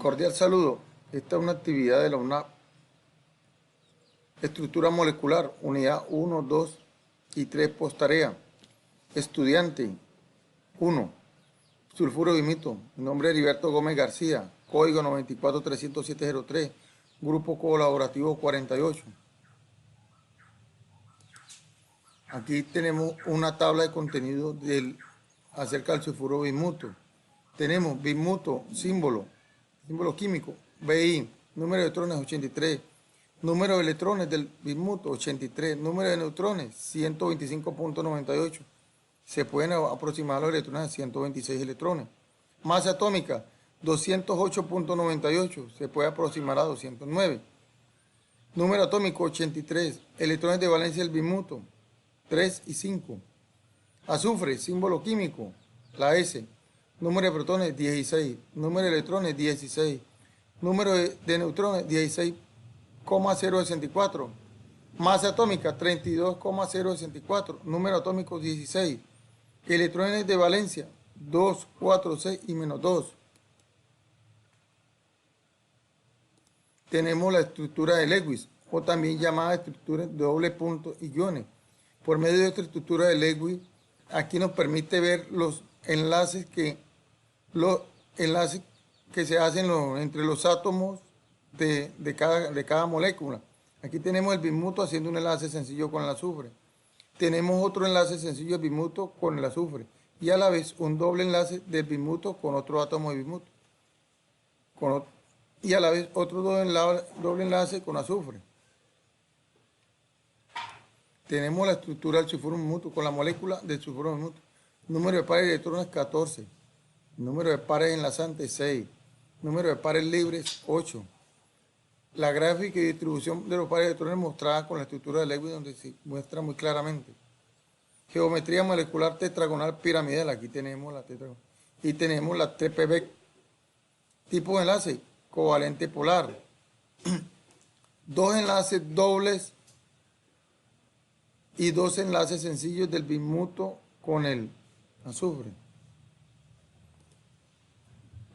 Cordial saludo. Esta es una actividad de la UNAP. Estructura molecular, unidad 1, 2 y 3, posttarea. Estudiante 1. Sulfuro dimito. Mi nombre es Heriberto Gómez García. Código 9430703. Grupo colaborativo 48. Aquí tenemos una tabla de contenido acerca del sulfuro bismuto. Tenemos bismuto, símbolo químico, Bi, número de electrones 83, número de electrones del bismuto 83, número de neutrones 125.98. Se pueden aproximar los electrones a 126 electrones. Masa atómica 208.98, se puede aproximar a 209. Número atómico 83, electrones de valencia del bismuto 3 y 5. Azufre, símbolo químico, la S. Número de protones 16, número de electrones 16, número de neutrones 16,064, masa atómica 32,064, número atómico 16, electrones de valencia 2, 4, 6 y menos 2. Tenemos la estructura de Lewis, o también llamada estructura de doble punto y iones. Por medio de esta estructura de Lewis, aquí nos permite ver los enlaces que se hacen entre los átomos de cada molécula. Aquí tenemos el bismuto haciendo un enlace sencillo con el azufre. Tenemos otro enlace sencillo del bismuto con el azufre. Y a la vez un doble enlace del bismuto con otro átomo de bismuto. Y a la vez otro doble enlace con azufre. Tenemos la estructura del sulfuro bismuto con la molécula del sulfuro bismuto. Número de pares de electrones 14. Número de pares enlazantes 6. Número de pares libres 8. La gráfica y distribución de los pares de electrones mostrada con la estructura de Lewis, donde se muestra muy claramente. Geometría molecular tetragonal piramidal. Aquí tenemos la tetragonal. Y tenemos la TPB. Tipo de enlace covalente polar. Dos enlaces dobles y dos enlaces sencillos del bismuto con el azufre.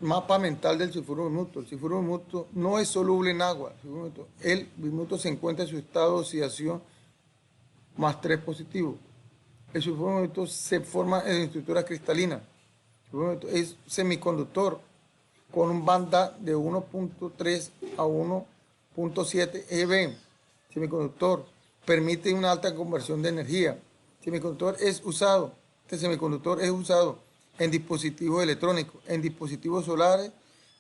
Mapa mental del sulfuro bismuto. El sulfuro bismuto no es soluble en agua. El bismuto se encuentra en su estado de oxidación más 3 positivo. El sulfuro bismuto se forma en estructura cristalina. El sulfuro bismuto es semiconductor con un banda de 1.3 a 1.7 eV. Semiconductor permite una alta conversión de energía. Este semiconductor es usado en dispositivos electrónicos, en dispositivos solares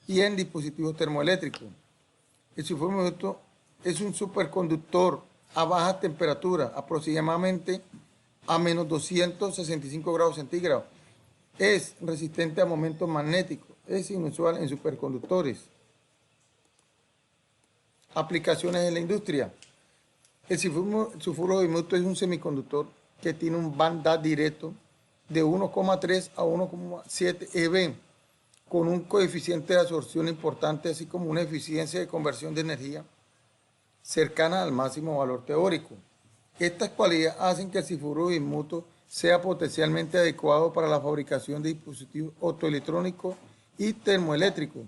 y en dispositivos termoeléctricos. El sulfuro bismuto es un superconductor a baja temperatura, aproximadamente a menos 265 grados centígrados. Es resistente a momentos magnéticos, es inusual en superconductores. Aplicaciones en la industria. El sulfuro bismuto es un semiconductor que tiene un banda directo de 1,3 a 1,7 eV, con un coeficiente de absorción importante, así como una eficiencia de conversión de energía cercana al máximo valor teórico. Estas cualidades hacen que el sulfuro bismuto sea potencialmente adecuado para la fabricación de dispositivos optoelectrónicos y termoeléctricos,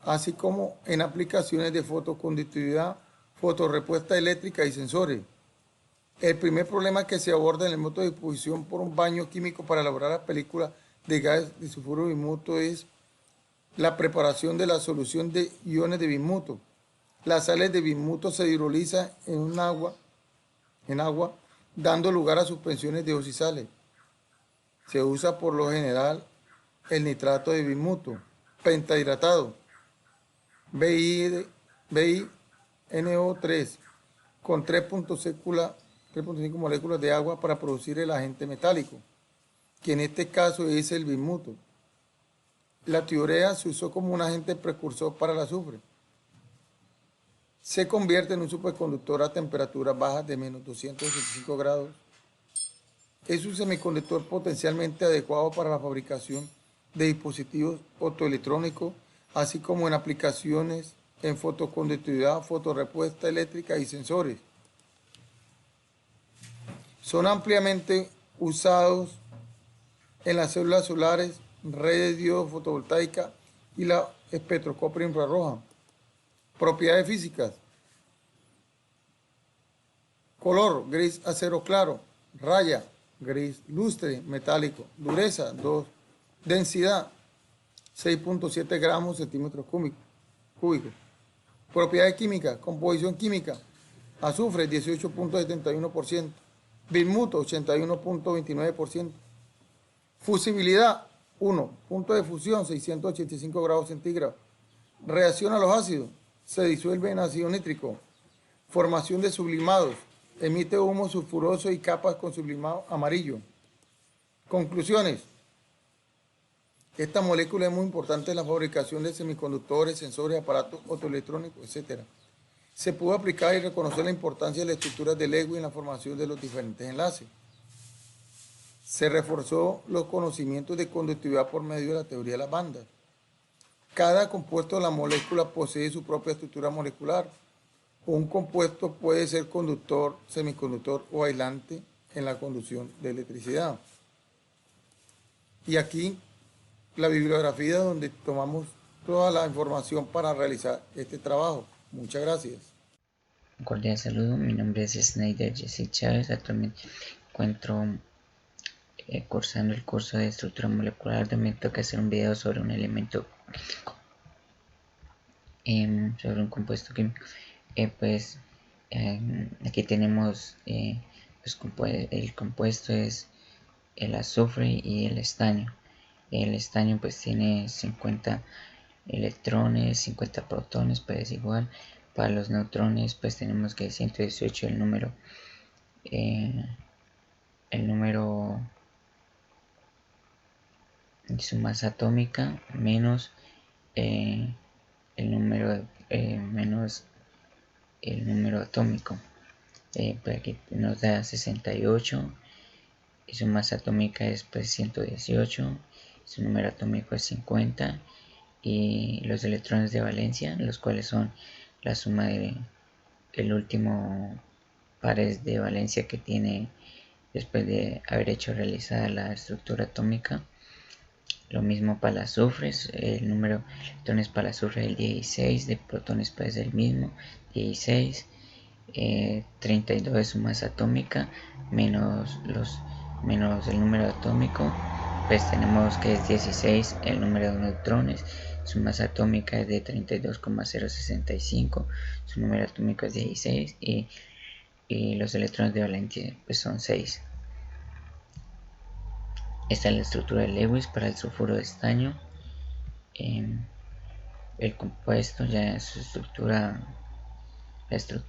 así como en aplicaciones de fotoconductividad, fotorrespuesta eléctrica y sensores. El primer problema que se aborda en el método de disposición por un baño químico para elaborar la película de gas de sulfuro bismuto es la preparación de la solución de iones de bismuto. Las sales de bismuto se hidrolizan en agua, dando lugar a suspensiones de oxisales. Se usa por lo general el nitrato de bismuto pentahidratado, BiNO3, con 3.5 moléculas de agua para producir el agente metálico, que en este caso es el bismuto. La tiurea se usó como un agente precursor para el azufre. Se convierte en un superconductor a temperaturas bajas de menos 285 grados. Es un semiconductor potencialmente adecuado para la fabricación de dispositivos optoelectrónicos, así como en aplicaciones en fotoconductividad, fotorrespuesta eléctrica y sensores. Son ampliamente usados en las células solares, redes de diodo fotovoltaica y la espectroscopia infrarroja. Propiedades físicas. Color, gris acero claro. Raya, gris lustre, metálico. Dureza, 2. Densidad, 6.7 gramos centímetros cúbicos. Propiedades químicas, composición química. Azufre, 18.71%. Bismuto, 81.29%. Fusibilidad, 1. Punto de fusión, 685 grados centígrados. Reacción a los ácidos, se disuelve en ácido nítrico. Formación de sublimados, emite humo sulfuroso y capas con sublimado amarillo. Conclusiones. Esta molécula es muy importante en la fabricación de semiconductores, sensores, aparatos optoelectrónicos, etc. Se pudo aplicar y reconocer la importancia de las estructuras de Lewis en la formación de los diferentes enlaces. Se reforzó los conocimientos de conductividad por medio de la teoría de las bandas. Cada compuesto de la molécula posee su propia estructura molecular. Un compuesto puede ser conductor, semiconductor o aislante en la conducción de electricidad. Y aquí la bibliografía donde tomamos toda la información para realizar este trabajo. Muchas gracias. Un cordial saludo, mi nombre es Snyder Jesse Chávez, actualmente encuentro cursando el curso de estructura molecular. También toca hacer un video sobre un elemento químico, sobre un compuesto químico. Aquí tenemos el compuesto es el azufre y el estaño. El estaño pues tiene 50 electrones, 50 protones, pues igual. Para los neutrones pues tenemos que 118 el número de su masa atómica menos el número atómico. Pues aquí nos da 68 y su masa atómica es pues 118, su número atómico es 50 y los electrones de valencia, los cuales son la suma de el último pares de valencia que tiene después de haber hecho realizada la estructura atómica. Lo mismo para el azufre, el número de electrones para el azufre es el 16, de protones pues el mismo, 16, 32 es su masa atómica, menos el número atómico, pues tenemos que es 16 el número de neutrones, su masa atómica es de 32,065, su número atómico es 16 y los electrones de valencia pues son 6. Esta es la estructura de Lewis para el sulfuro de estaño. El compuesto ya es su estructura, después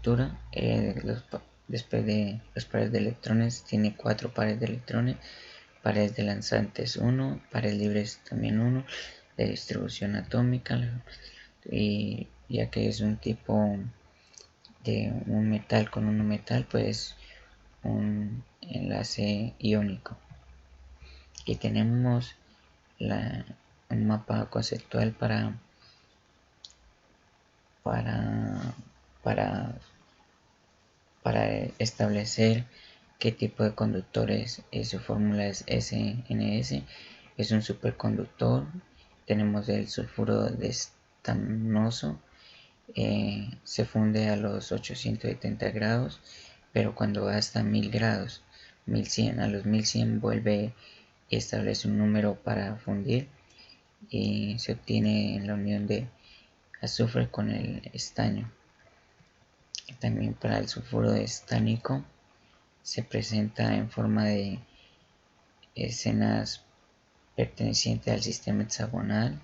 de los pares de electrones tiene 4 pares de electrones, pares de lanzantes 1, pares libres también 1, de distribución atómica, y ya que es un tipo de un metal con un metal, pues un enlace iónico. Aquí tenemos un mapa conceptual para establecer qué tipo de conductores. Su fórmula es SNS, es un superconductor. Tenemos el sulfuro de estanoso, se funde a los 870 grados, pero cuando va hasta 1000 grados, 1100, a los 1100 vuelve y establece un número para fundir y se obtiene en la unión de azufre con el estaño. También para el sulfuro de estánico se presenta en forma de escenas pertenecientes al sistema hexagonal.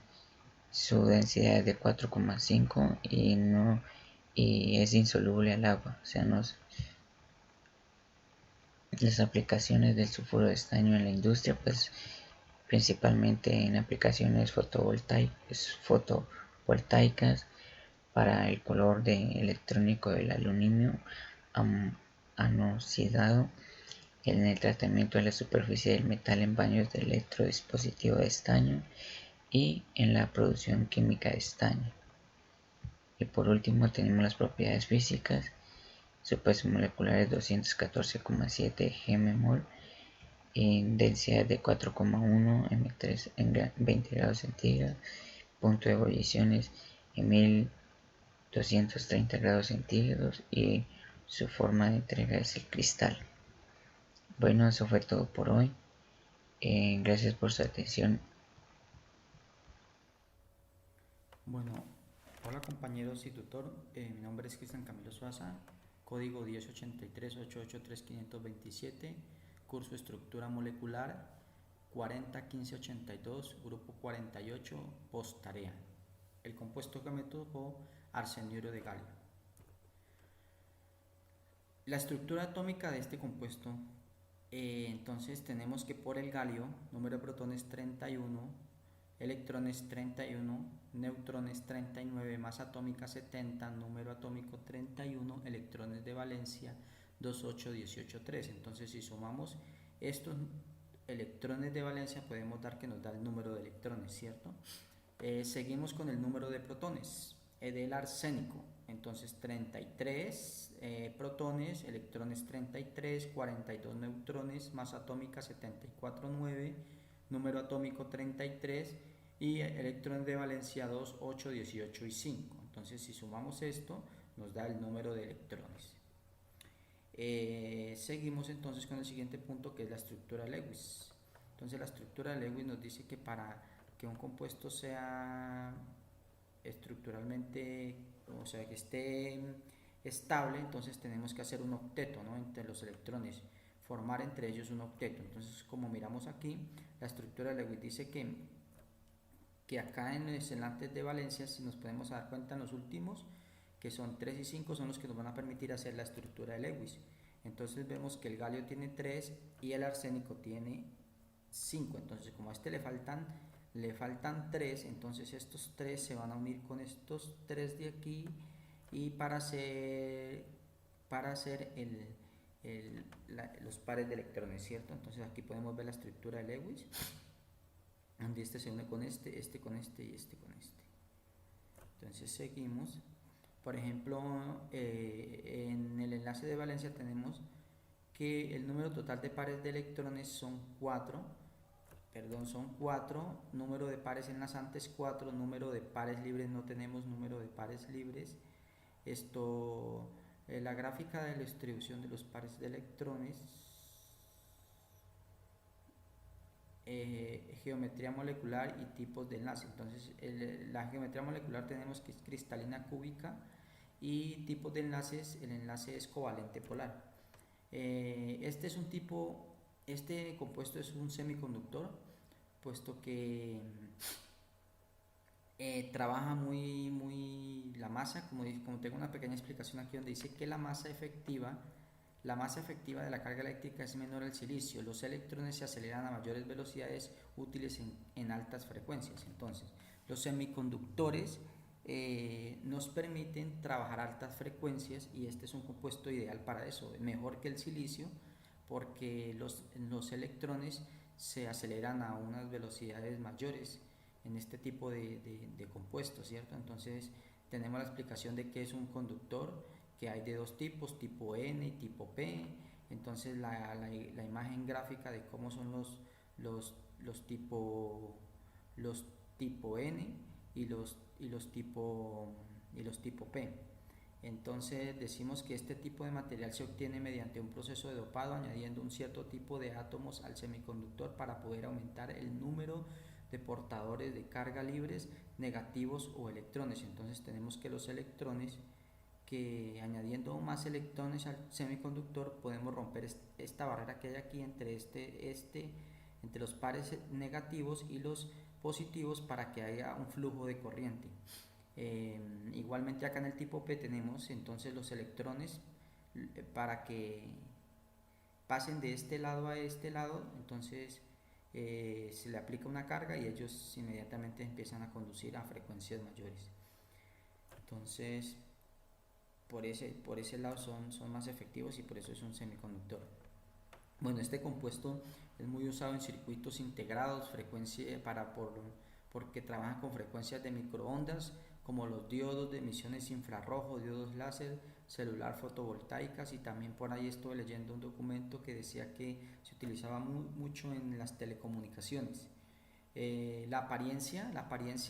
Su densidad es de 4,5 y es insoluble al agua. O sea, las aplicaciones del sulfuro de estaño en la industria, pues principalmente en aplicaciones fotovoltaicas, para el color electrónico del aluminio anoxidado, en el tratamiento de la superficie del metal en baños de electrodispositivo de estaño y en la producción química de estaño. Y por último tenemos las propiedades físicas. Su peso molecular es 214,7 gmol, en densidad de 4,1 m3 en 20 grados centígrados, punto de ebullición es en 1230 grados centígrados y su forma de entrega es el cristal. Bueno, eso fue todo por hoy. Gracias por su atención. Bueno, hola compañeros y tutor, mi nombre es Cristian Camilo Suaza, código 1083-883-527, curso Estructura Molecular 401582, grupo 48, post-tarea. El compuesto que me tocó, arseniuro de galio. La estructura atómica de este compuesto, entonces tenemos que por el galio, número de protones 31, electrones 31, neutrones 39, masa atómica 70, número atómico 31, electrones de valencia 28, 18, 3. Entonces si sumamos estos electrones de valencia podemos dar que nos da el número de electrones, ¿cierto? Seguimos con el número de protones del arsénico. Entonces 33 protones, electrones 33, 42 neutrones, masa atómica 74,9, número atómico 33 y electrones de valencia 2, 8, 18 y 5. Entonces si sumamos esto nos da el número de electrones. Seguimos entonces con el siguiente punto, que es la estructura Lewis. Entonces la estructura Lewis nos dice que para que un compuesto sea estructuralmente, o sea, que esté estable, entonces tenemos que hacer un octeto, ¿no?, entre los electrones, formar entre ellos un octeto. Entonces, como miramos aquí, la estructura de Lewis dice que acá en los enlaces de valencia, si nos podemos dar cuenta en los últimos, que son 3 y 5, son los que nos van a permitir hacer la estructura de Lewis. Entonces vemos que el galio tiene 3 y el arsénico tiene 5. Entonces, como a este le faltan 3, entonces estos 3 se van a unir con estos 3 de aquí, y para hacer los pares de electrones, ¿cierto? Entonces aquí podemos ver la estructura de Lewis, donde este se une con este, este con este y este con este. Entonces seguimos. Por ejemplo, en el enlace de valencia tenemos que el número total de pares de electrones son 4, número de pares enlazantes 4, número de pares libres no tenemos número de pares libres. La gráfica de la distribución de los pares de electrones, geometría molecular y tipos de enlace. Entonces la geometría molecular tenemos que es cristalina cúbica, y tipos de enlaces, el enlace es covalente polar. Este compuesto es un semiconductor, puesto que trabaja muy la masa, como tengo una pequeña explicación aquí donde dice que la masa efectiva de la carga eléctrica es menor al silicio. Los electrones se aceleran a mayores velocidades útiles en altas frecuencias. Entonces, los semiconductores nos permiten trabajar a altas frecuencias, y este es un compuesto ideal para eso, mejor que el silicio, porque los electrones se aceleran a unas velocidades mayores en este tipo de compuestos, ¿cierto? Entonces tenemos la explicación de qué es un conductor, que hay de dos tipos, tipo N y tipo P. Entonces la imagen gráfica de cómo son los tipo N y los tipo P. Entonces decimos que este tipo de material se obtiene mediante un proceso de dopado, añadiendo un cierto tipo de átomos al semiconductor para poder aumentar el número de portadores de carga libres, negativos o electrones. Entonces tenemos que los electrones, que añadiendo más electrones al semiconductor podemos romper esta barrera que hay aquí entre entre los pares negativos y los positivos, para que haya un flujo de corriente. Igualmente acá en el tipo P tenemos entonces los electrones, para que pasen de este lado a este lado, entonces se le aplica una carga y ellos inmediatamente empiezan a conducir a frecuencias mayores. Entonces por ese lado son más efectivos, y por eso es un semiconductor. Bueno, este compuesto es muy usado en circuitos integrados, porque trabajan con frecuencias de microondas, como los diodos de emisiones infrarrojo, diodos láser, celular fotovoltaicas, y también por ahí estuve leyendo un documento que decía que se utilizaba mucho en las telecomunicaciones. La apariencia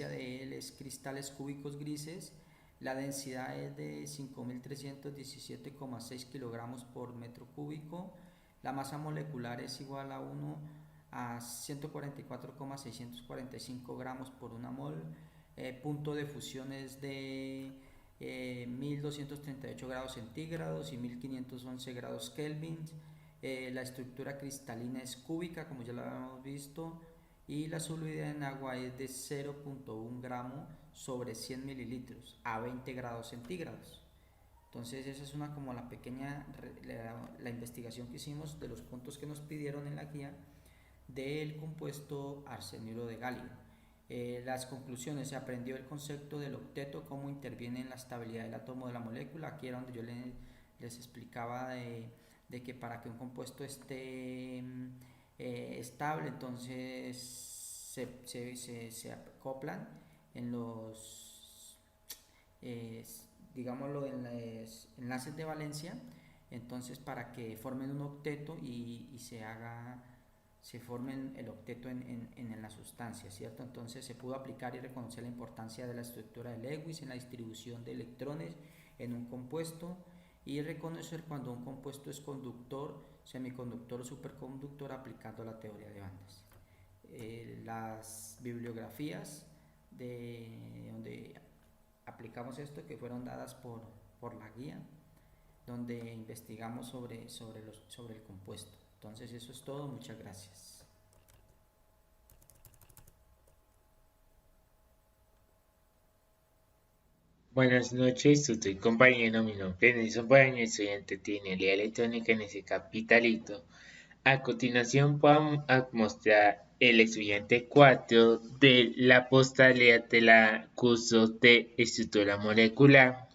de él es cristales cúbicos grises. La densidad es de 5.317,6 kilogramos por metro cúbico. La masa molecular es igual a 1 a 144,645 gramos por una mol. Punto de fusión es de 1238 grados centígrados y 1511 grados Kelvin. La estructura cristalina es cúbica, como ya lo habíamos visto, y la solubilidad en agua es de 0.1 gramo sobre 100 mililitros a 20 grados centígrados. Entonces esa es una como la pequeña la investigación que hicimos de los puntos que nos pidieron en la guía del compuesto arseniuro de galio. Las conclusiones: se aprendió el concepto del octeto, cómo interviene en la estabilidad del átomo de la molécula. Aquí era donde yo les explicaba de que para que un compuesto esté estable, entonces se acoplan en los digámoslo, en los enlaces de valencia, entonces para que formen un octeto y se formen el octeto en la sustancia, ¿cierto? Entonces se pudo aplicar y reconocer la importancia de la estructura de Lewis en la distribución de electrones en un compuesto, y reconocer cuando un compuesto es conductor, semiconductor o superconductor aplicando la teoría de bandas. Las bibliografías de donde aplicamos esto, que fueron dadas por la guía, donde investigamos sobre el compuesto. Entonces eso es todo, muchas gracias. Buenas noches, estoy compañero, mi nombre es Nelson Baño, estudiante de Ingeniería Electrónica en ese capitalito. A continuación vamos a mostrar el estudiante 4 de la postalidad de la curso de estructura molecular.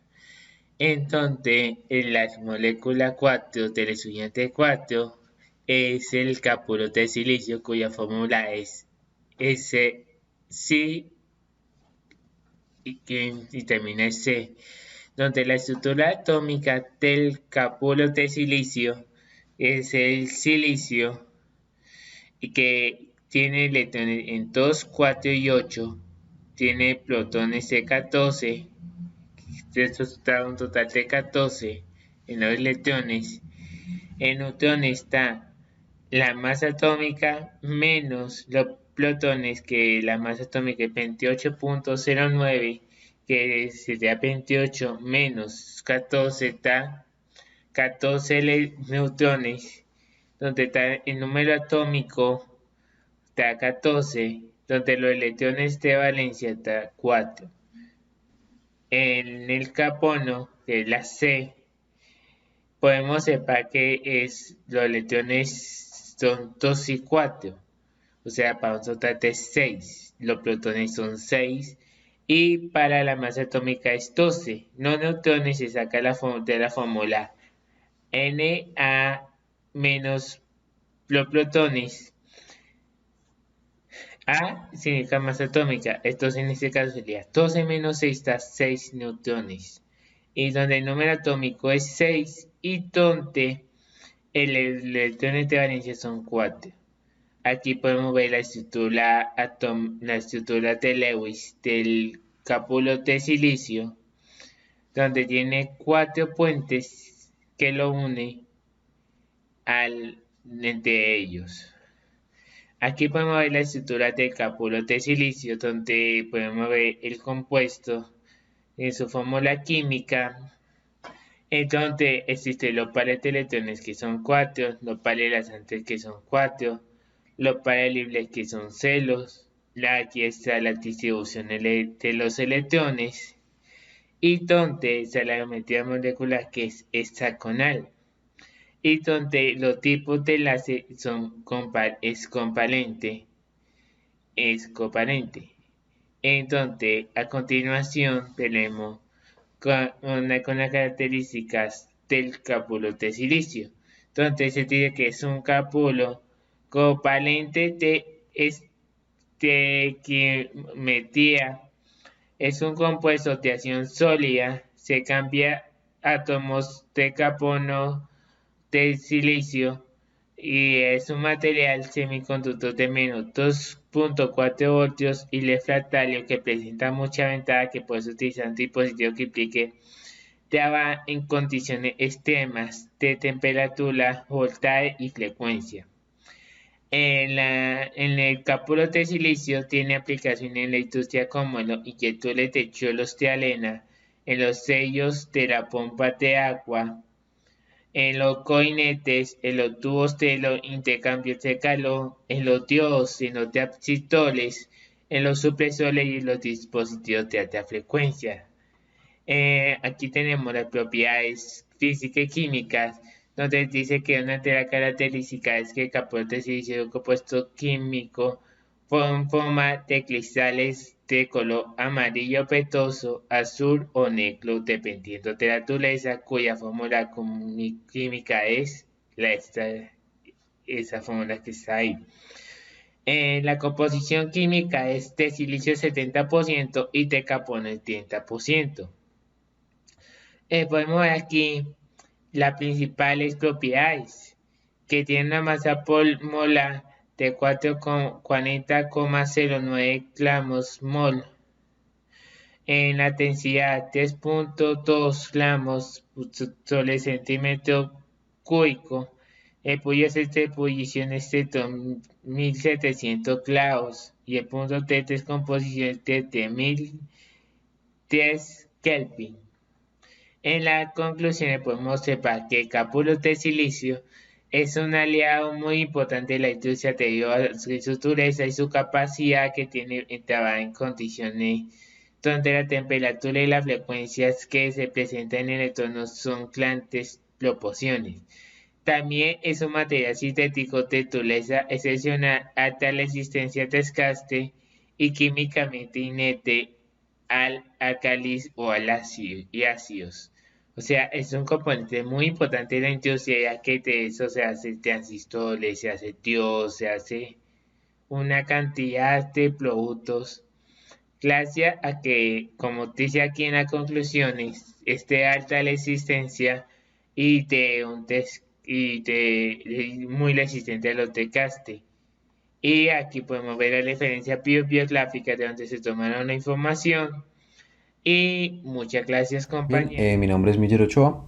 Entonces, en la molécula 4 del estudiante 4 es el capuro de silicio, cuya fórmula es SC y termina en C, donde la estructura atómica del capuro de silicio es el silicio y que tiene electrones en 2, 4 y 8, tiene protones de 14, esto está un total de 14 en los electrones. En neutrones está la masa atómica menos los protones, que la masa atómica es 28.09, que sería 28 menos 14, está 14 neutrones, donde está el número atómico, está 14, donde los electrones de valencia está 4. En el carbono, que es la C, podemos separar que los electrones son 2 y 4, o sea, para un total de 6. Los protones son 6 y para la masa atómica es 12. Los neutrones se saca de la fórmula Na menos los protones. A significa masa atómica, entonces en este caso sería 12 menos 6 da 6 neutrones. Y donde el número atómico es 6 y donde el electrón de valencia son 4. Aquí podemos ver la estructura de Lewis del capuro de silicio, donde tiene 4 puentes que lo une entre ellos. Aquí podemos ver la estructura del capuro de silicio, donde podemos ver el compuesto en su fórmula química, en donde existen los pares de electrones que son 4, los pares laxantes que son 4, los pares libres que son celos. Aquí está la distribución de los electrones, y donde está la geometría molecular, que es hexagonal, y donde los tipos de enlace son covalente. Entonces, a continuación tenemos con las características del capuro de silicio. Entonces se dice que es un capuro covalente de estequiometría. Es un compuesto de acción sólida. Se cambia átomos de carbono de silicio y es un material semiconductor de menos 2.4 voltios y refractario que presenta mucha ventaja que puedes utilizar un dispositivo que implique traba en condiciones extremas de temperatura, voltaje y frecuencia. En el capullo de silicio tiene aplicación en la industria como en los inyectores de cholos de arena, en los sellos de la pompa de agua, en los coinetes, en los tubos de los intercambios de calor, en los diodos, en los transistores, en los supresores y en los dispositivos de alta frecuencia. Aquí tenemos las propiedades físicas y químicas, donde dice que una de las características es que el capullo de silicio es un compuesto químico con forma de cristales de color amarillo petoso, azul o negro, dependiendo de la naturaleza, cuya fórmula química es esa fórmula que está ahí. La composición química es de silicio 70% y de carbono el 30%. Podemos ver aquí las principales propiedades, que tiene una masa por molar de 40,09 gramos mol, en la densidad 3.2 gramos sobre centímetro cúbico. El punto de ebullición es de 2700 grados y el punto de descomposición es de 1010 Kelvin. En las conclusiones podemos observar que el capullo de silicio es un aliado muy importante de la industria debido a su dureza y su capacidad que tiene de trabajar en condiciones donde la temperatura y las frecuencias que se presentan en el entorno son grandes proporciones. También es un material sintético de dureza excepcional, alta resistencia al desgaste y químicamente inerte al álcalis o al ácidos. O sea, es un componente muy importante de la industria, ya que de eso se hacen transistores, se hace diodos, se hace una cantidad de productos. Gracias a que, como dice aquí en las conclusiones, es de alta resistencia y muy resistente a los desgastes. Y aquí podemos ver la referencia bibliográfica de donde se tomaron la información. Y muchas gracias, compañeros. Bien, mi nombre es Miller Ochoa,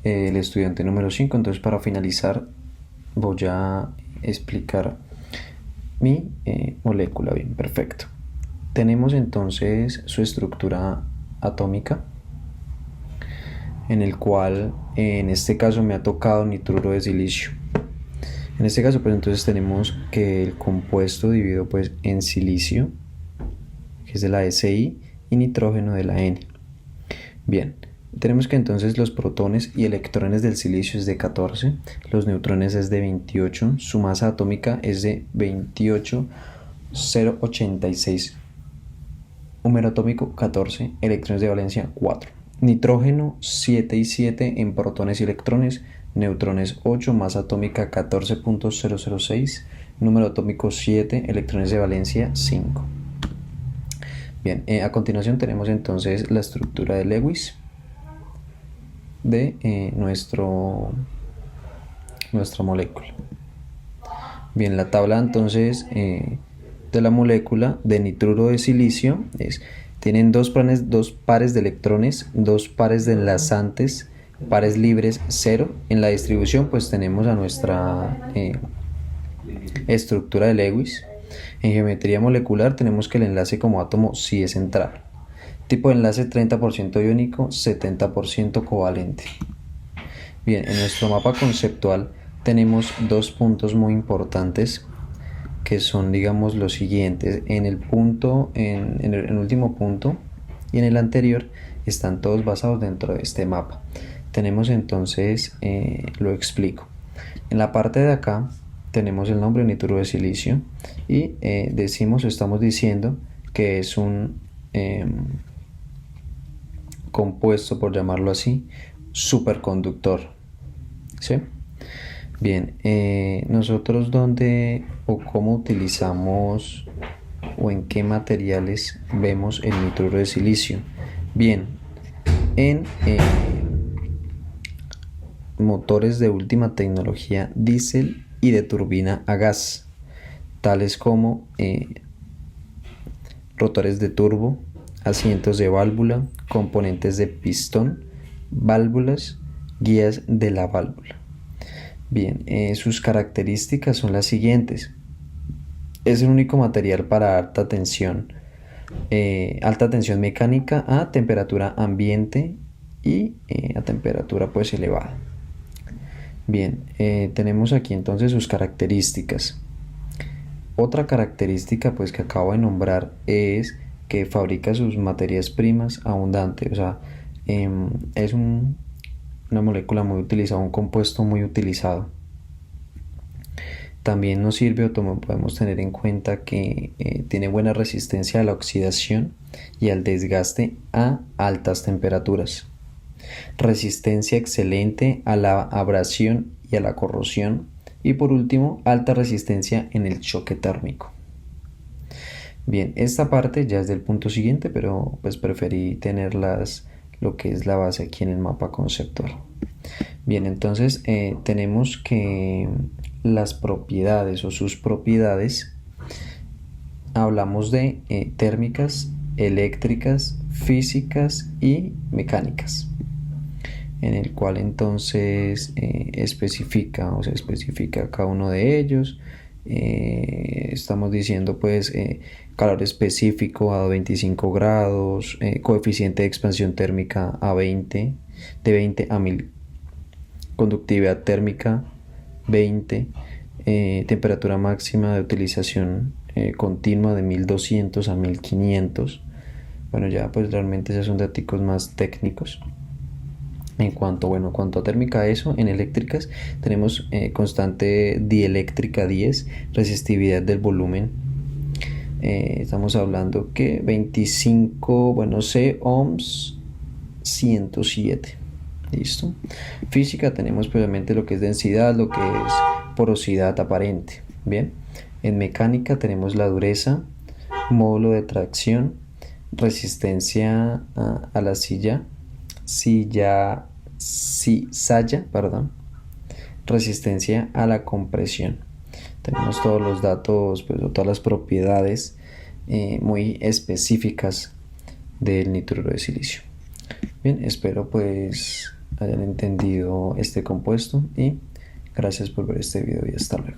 el estudiante número 5. Entonces, para finalizar, voy a explicar mi molécula. Bien, perfecto. Tenemos entonces su estructura atómica, en el cual en este caso me ha tocado nitruro de silicio. En este caso pues entonces tenemos que el compuesto dividido pues en silicio, que es de la Si, y nitrógeno de la N. Bien, tenemos que entonces los protones y electrones del silicio es de 14, los neutrones es de 28, su masa atómica es de 28,086, número atómico 14, electrones de valencia 4. Nitrógeno 7 y 7 en protones y electrones, neutrones 8, masa atómica 14.006, número atómico 7, electrones de valencia 5. Bien, a continuación tenemos entonces la estructura de Lewis de nuestra molécula. Bien, la tabla entonces de la molécula de nitruro de silicio tienen dos pares de electrones, dos pares de enlazantes, pares libres 0. En la distribución pues tenemos a nuestra estructura de Lewis. En geometría molecular tenemos que el enlace como átomo sí es central. Tipo de enlace 30% iónico, 70% covalente. Bien, en nuestro mapa conceptual tenemos dos puntos muy importantes que son, digamos, los siguientes. En el último punto y en el anterior están todos basados dentro de este mapa. Tenemos entonces, lo explico. En la parte de acá tenemos el nombre nitruro de silicio y estamos diciendo que es un compuesto, por llamarlo así, superconductor. ¿Sí? Bien, nosotros dónde o cómo utilizamos o en qué materiales vemos el nitruro de silicio. Bien, en motores de última tecnología diésel y de turbina a gas, tales como rotores de turbo, asientos de válvula, componentes de pistón, válvulas, guías de la válvula. Bien, sus características son las siguientes. Es el único material para alta tensión mecánica a temperatura ambiente y a temperatura pues elevada. Bien, tenemos aquí entonces sus características. Otra característica pues que acabo de nombrar es que fabrica sus materias primas abundante, o sea, es una molécula muy utilizada, un compuesto muy utilizado. También nos sirve, o podemos tener en cuenta que tiene buena resistencia a la oxidación y al desgaste a altas temperaturas. Resistencia excelente a la abrasión y a la corrosión. Y por último, alta resistencia en el choque térmico. Bien, esta parte ya es del punto siguiente, pero pues preferí tenerlas lo que es la base aquí en el mapa conceptual. Bien, entonces tenemos que las propiedades o sus propiedades, hablamos de térmicas, eléctricas, físicas y mecánicas, en el cual entonces especifica cada uno de ellos. Estamos diciendo pues calor específico a 25 grados, coeficiente de expansión térmica a 20, de 20 a 1000, conductividad térmica 20, temperatura máxima de utilización continua de 1200 a 1500. Bueno, ya pues realmente esos son datos más técnicos. En cuanto a térmica, eso, en eléctricas tenemos constante dieléctrica 10, resistividad del volumen. Estamos hablando que 25, C ohms, 107. Listo. Física tenemos previamente lo que es densidad, lo que es porosidad aparente. Bien. En mecánica tenemos la dureza, módulo de tracción, resistencia a la saya, resistencia a la compresión. Tenemos todos los datos, pues, todas las propiedades muy específicas del nitruro de silicio. Bien, espero pues hayan entendido este compuesto y gracias por ver este video y hasta luego.